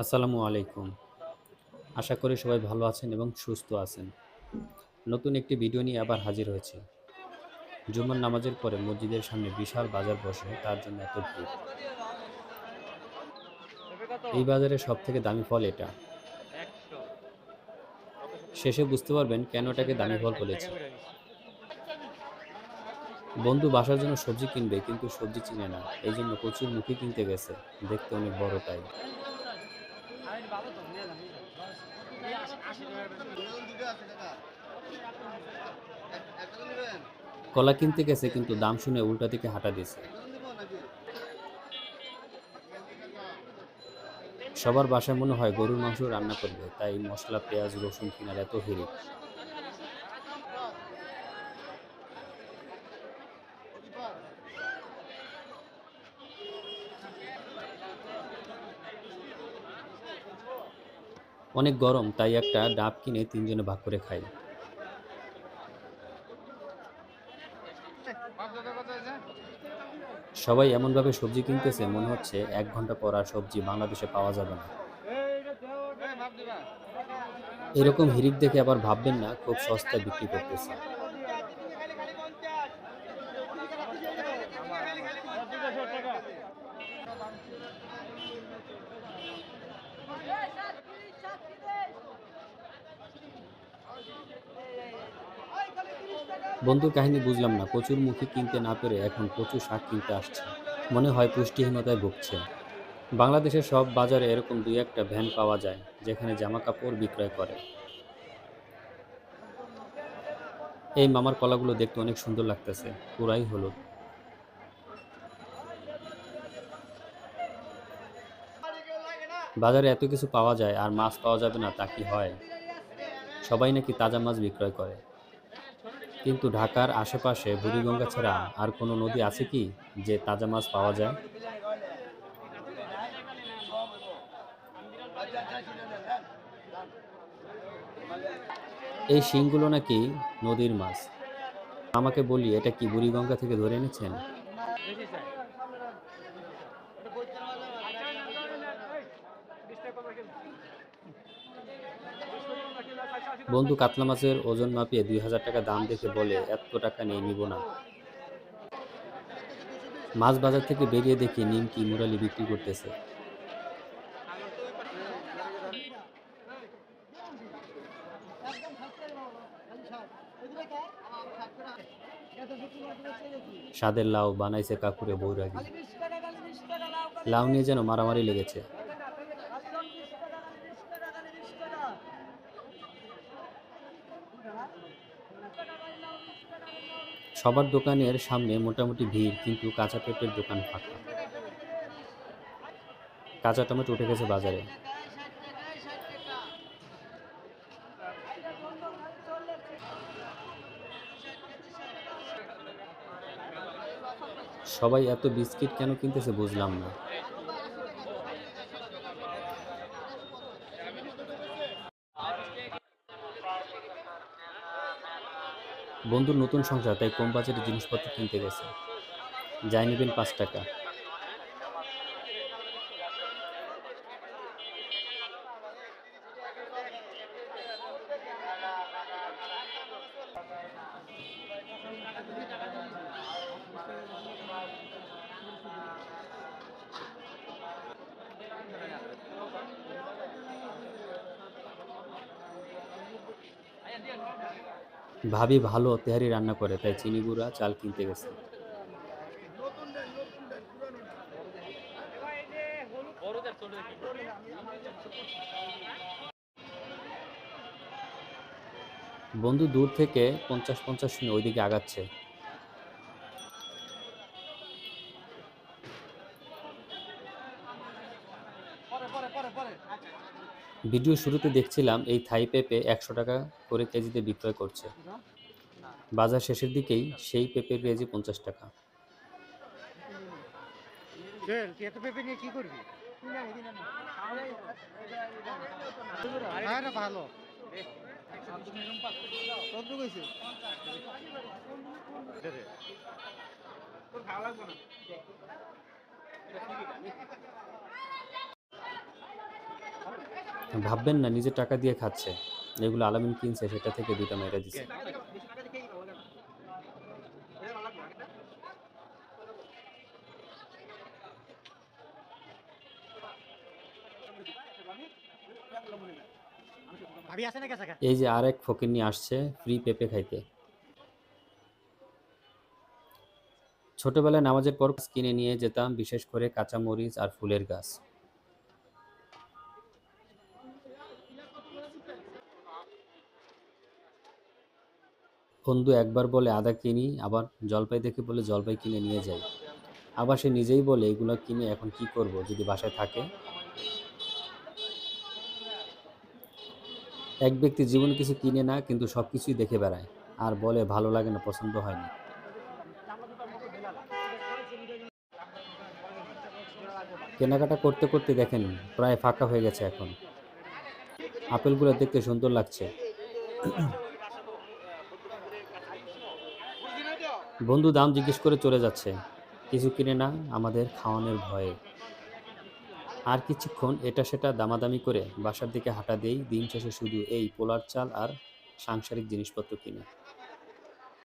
আসসালামু আলাইকুম। আশা করি সবাই ভালো আছেন এবং সুস্থ আছেন। নতুন একটি ভিডিও নিয়ে আবার হাজির হয়েছি। জুমার নামাজের পরে মসজিদের সামনে বিশাল বাজার বসে, তার জন্য এত ভিড়। এই বাজারে সবথেকে দামি ফল এটা। শেষে বুঝতে পারবেন কেন এটাকে দামি ফল বলেছি। বন্ধু বাসার জন্য সবজি কিনবে, কিন্তু সবজি চিনে না। এই জন্য কচুর মুখী কিনতে গেছে। দেখতে অনেক বড় তাই। কলা কিনতে গেছে, কিন্তু দাম শুনে উল্টা দিকে হাঁটা দিছে। সবার বাসায় মনে হয় গরুর মাংস রান্না করবে, তাই মসলা, পেঁয়াজ, রসুন কেনার এত হিড়িক। অনেক গরম, তাই একটা ডাব কিনে তিনজনে ভাগ করে খাই। সবাই এমনভাবে সবজি কিনতেছে, মনে হচ্ছে 1 ঘন্টা পর আর সবজি বাংলাদেশে পাওয়া যাবে না। এরকম হিড়িক দেখে আবার ভাববেন না খুব সস্তায় বিক্রি করতেছে। বন্ধুর কাহিনী বুঝলাম না, কচুর মুখী কিনতে না পেরে এখন কচু শাক কিনতে আসছে। মনে হয় পুষ্টিহীনতায় ভুগছে। বাংলাদেশের সব বাজারে এরকম দুই একটা ভ্যান পাওয়া যায়, যেখানে জামা কাপড় বিক্রয় করে। এই মামার কলাগুলো দেখতে অনেক সুন্দর লাগতেছে, পুরাই হলুদ। বাজারে এত কিছু পাওয়া যায় আর মাছ পাওয়া যাবে না, তা কি হয়? সবাই নাকি তাজা মাছ বিক্রয় করে। কিন্তু ঢাকার আশেপাশে বুড়িগঙ্গা ছাড়া আর কোনো নদী আছে কি যে তাজা মাছ পাওয়া যায়? এই শিংগুলো নাকি নদীর মাছ। আমাকে বলি, এটা কি বুড়িগঙ্গা থেকে ধরে এনেছেন? বন্ধু কাতলা মাছের ওজন মাপিয়ে 2,000 টাকা দাম দেখে বলে, এত টাকা নেই, নিব না। মাছ বাজার থেকে বেরিয়ে দেখি নিমকি, মুরালি বিক্রি করতেছে। স্বাদের লাউ বানাইছে কাকুরে বৈরাগী। লাউ নিয়ে যেন মারামারি লেগেছে। সবার দোকানের সামনে মোটামুটি ভিড়, কিন্তু কাঁচা পেঁপের দোকান ফাঁকা। কাঁচা টমেটো উঠে গেছে বাজারে। সবাই এত বিস্কিট কেন কিনতেছে বুঝলাম না। বন্ধুর নতুন সংসার, তাই কম বাজেটের জিনিসপত্র কিনতে গেছে। যাই নেবেন 5 টাকা। ভাবি ভালো তেহারি রান্না করে, তাই চিনি গুঁড়া চাল কিনতে গেছে। বন্ধু দূর থেকে 50-50 শুনে ওইদিকে আগাচ্ছে। ভিডিও শুরুতে দেখছিলাম এই থাই পেঁপে 100 টাকা করে কেজিতে বিক্রয় করছে। বাজার শেষের দিকেই সেই পেঁপের কেজি 50 টাকা। ভালো ভাববেন না নিজের টাকা দিয়ে খাচ্ছে, যেগুলো আলামিন কিনছে সেটা থেকে দুইটা মেরে দিছে। এই যে আর এক ফকিন্নি আসছে ফ্রি পেঁপে খাইতে। ছোটবেলায় নামাজের পর গাছ কিনে নিয়ে যেতাম, বিশেষ করে কাঁচা মরিচ আর ফুলের গাছ। বন্ধু একবার বলে আদা কিনি, আবার জলপাই দেখে বলে জলপাই কিনে নিয়ে যাই। আবার সে নিজেই বলে এগুলো কিনে এখন কি করব যদি বাসায় থাকে। এক ব্যক্তি জীবনে কিছু কিনে না কিন্তু সব কিছুই দেখে বেড়ায় আর বলে ভালো লাগে না, পছন্দ হয়নি। কেনাকাটা করতে করতে দেখেন প্রায় ফাঁকা হয়ে গেছে এখন। আপেলগুলো দেখতে সুন্দর লাগছে। বন্ধু দাম জিজ্ঞেস করে চলে যাচ্ছে, কিছু কিনে না আমাদের খাওয়ানোর ভয়ে। আর কিছুক্ষণ এটা সেটা দামাদামি করে বাসার দিকে হাঁটা দেই, দিন শেষে শুধু এই পোলার চাল আর সাংসারিক জিনিসপত্র কিনে।